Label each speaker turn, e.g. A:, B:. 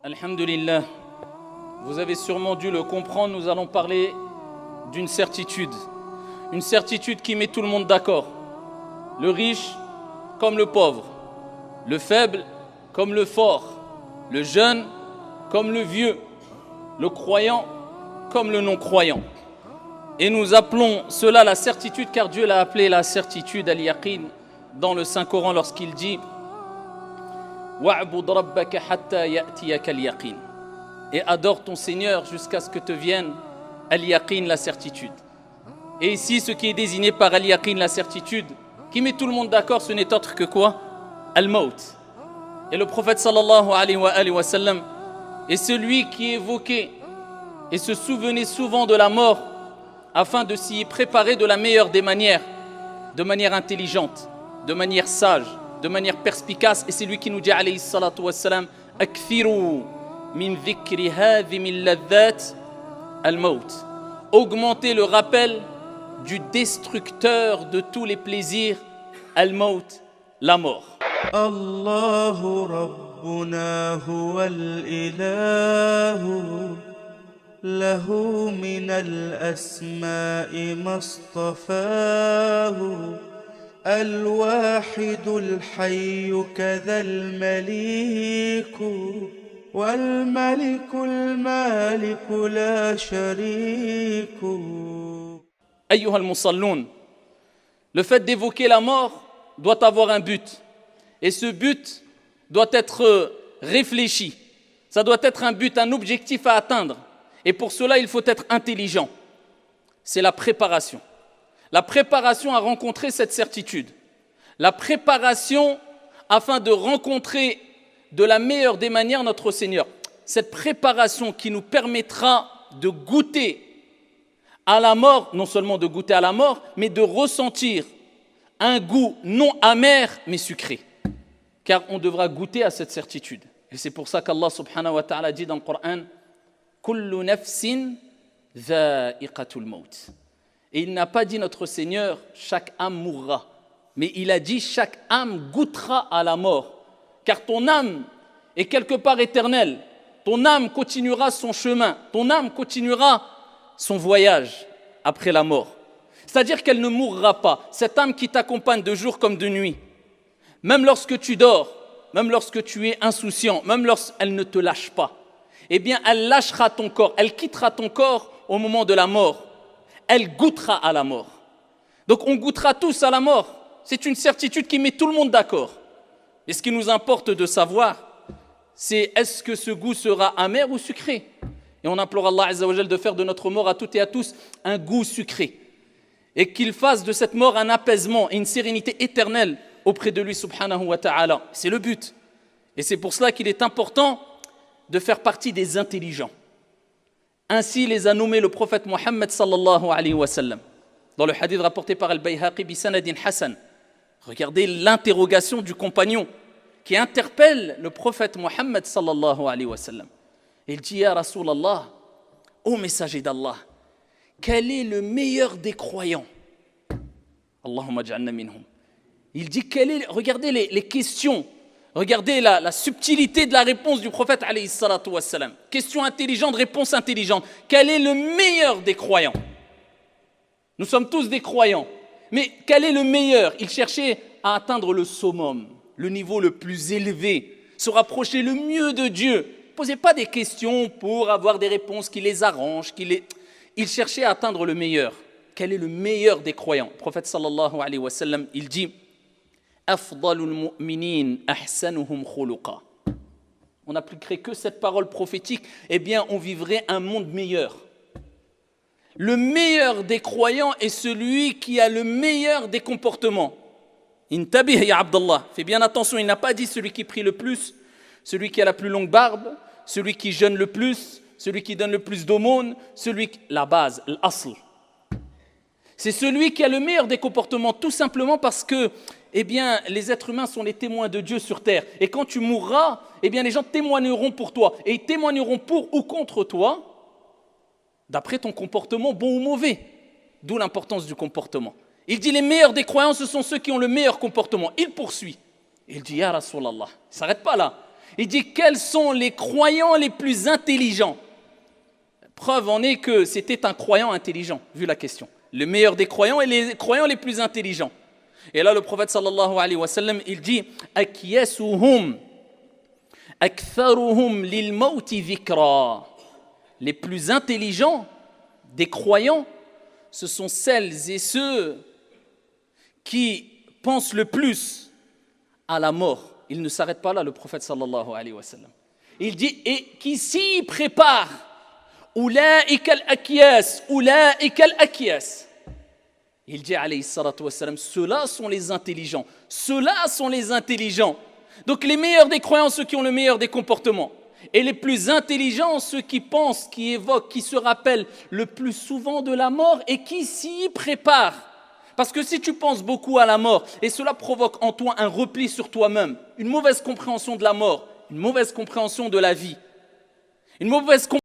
A: Alhamdulillah, vous avez sûrement dû le comprendre, nous allons parler d'une certitude. Une certitude qui met tout le monde d'accord. Le riche comme le pauvre, le faible comme le fort, le jeune comme le vieux, le croyant comme le non-croyant. Et nous appelons cela la certitude car Dieu l'a appelé la certitude al-yaqin dans le Saint-Coran lorsqu'il dit وَاعْبُدْ رَبَّكَ حَتَّى يَأْتِيَكَ الْيَقِينَ. Et adore ton Seigneur jusqu'à ce que te vienne al-yaqin, la certitude. Et ici, ce qui est désigné par al-yaqin, la certitude, qui met tout le monde d'accord, ce n'est autre que quoi? Al-maut. Et le prophète sallallahu alayhi wa sallam est celui qui évoquait et se souvenait souvent de la mort afin de s'y préparer de la meilleure des manières, de manière intelligente, de manière sage, de manière perspicace. Et c'est lui qui nous dit alayhi salatu wassalam akfiru min dhikri hadhimi ladhat al-maut. Augmentez le rappel du destructeur de tous les plaisirs, al-maut, la mort.
B: Allahu Rabbuna huwal ilahu lahu min al-asma'i mastafahu الواحد الحي كذا المليك والملك المالك لا شريك.
A: أيها المصلون, le fait d'évoquer la mort doit avoir un but. Et ce but doit être réfléchi. Ça doit être un but, un objectif à atteindre. Et pour cela, il faut être intelligent. C'est la préparation. La préparation à rencontrer cette certitude. La préparation afin de rencontrer de la meilleure des manières notre Seigneur. Cette préparation qui nous permettra de goûter à la mort, non seulement de goûter à la mort, mais de ressentir un goût non amer, mais sucré. Car on devra goûter à cette certitude. Et c'est pour ça qu'Allah subhanahu wa ta'ala dit dans le Coran « Kullu nafsin dha'iqatul maut » Et il n'a pas dit notre Seigneur, chaque âme mourra. Mais il a dit, chaque âme goûtera à la mort. Car ton âme est quelque part éternelle. Ton âme continuera son chemin. Ton âme continuera son voyage après la mort. C'est-à-dire qu'elle ne mourra pas. Cette âme qui t'accompagne de jour comme de nuit. Même lorsque tu dors, même lorsque tu es insouciant, même lorsqu'elle ne te lâche pas. Eh bien, elle lâchera ton corps. Elle quittera ton corps au moment de la mort. Elle goûtera à la mort. Donc on goûtera tous à la mort. C'est une certitude qui met tout le monde d'accord. Et ce qui nous importe de savoir, c'est est-ce que ce goût sera amer ou sucré? Et on implore Allah Azza wa Jal de faire de notre mort à toutes et à tous un goût sucré. Et qu'il fasse de cette mort un apaisement et une sérénité éternelle auprès de lui subhanahu wa ta'ala. C'est le but. Et c'est pour cela qu'il est important de faire partie des intelligents. Ainsi les a nommés le prophète Mohammed sallallahu alayhi wa sallam. Dans le hadith rapporté par Al-Bayhaqi bi sanadin Hassan. Regardez l'interrogation du compagnon qui interpelle le prophète Mohammed sallallahu alayhi wa sallam. Il dit Ya Rasulallah, ô messager d'Allah, quel est le meilleur des croyants? Allahumma ja'alna minhum. Il dit regardez les questions. Regardez la subtilité de la réponse du prophète alayhi salatu wassalam. Question intelligente, réponse intelligente. Quel est le meilleur des croyants? Nous sommes tous des croyants. Mais quel est le meilleur? Il cherchait à atteindre le summum, le niveau le plus élevé, se rapprocher le mieux de Dieu. Ne posez pas des questions pour avoir des réponses qui les arrangent. Il cherchait à atteindre le meilleur. Quel est le meilleur des croyants? Le prophète sallallahu alayhi wa sallam, il dit Afdalul mu'minin ahsanuhum khuluqa. On n'appliquerait que cette parole prophétique, eh bien on vivrait un monde meilleur. Le meilleur des croyants est celui qui a le meilleur des comportements. Intabih ya Abdallah, fais bien attention, il n'a pas dit celui qui prie le plus, celui qui a la plus longue barbe, celui qui jeûne le plus, celui qui donne le plus d'aumônes, la base, l'asl. C'est celui qui a le meilleur des comportements, tout simplement parce que eh bien, les êtres humains sont les témoins de Dieu sur terre. Et quand tu mourras, eh bien, les gens témoigneront pour toi. Et ils témoigneront pour ou contre toi, d'après ton comportement, bon ou mauvais. D'où l'importance du comportement. Il dit, les meilleurs des croyants, ce sont ceux qui ont le meilleur comportement. Il poursuit. Il dit, Ya Rasulallah, il ne s'arrête pas là. Il dit quels sont les croyants les plus intelligents. Preuve en est que c'était un croyant intelligent, vu la question. Le meilleur des croyants et les croyants les plus intelligents. Et là, le prophète sallallahu alayhi wa sallam, il dit Akyasuhum aktharuhum lil mawti dhikra. Les plus intelligents des croyants, ce sont celles et ceux qui pensent le plus à la mort. Il ne s'arrête pas là, le prophète sallallahu alayhi wa sallam. Il dit et qui s'y préparent. Ulaïka al-akyas, ulaïka al-akyas. Il dit alayhi salatu wassalam, ceux-là sont les intelligents. Ceux-là sont les intelligents. Donc les meilleurs des croyants, ceux qui ont le meilleur des comportements. Et les plus intelligents, ceux qui pensent, qui évoquent, qui se rappellent le plus souvent de la mort et qui s'y préparent. Parce que si tu penses beaucoup à la mort, et cela provoque en toi un repli sur toi-même, une mauvaise compréhension de la mort, une mauvaise compréhension de la vie, une mauvaise compréhension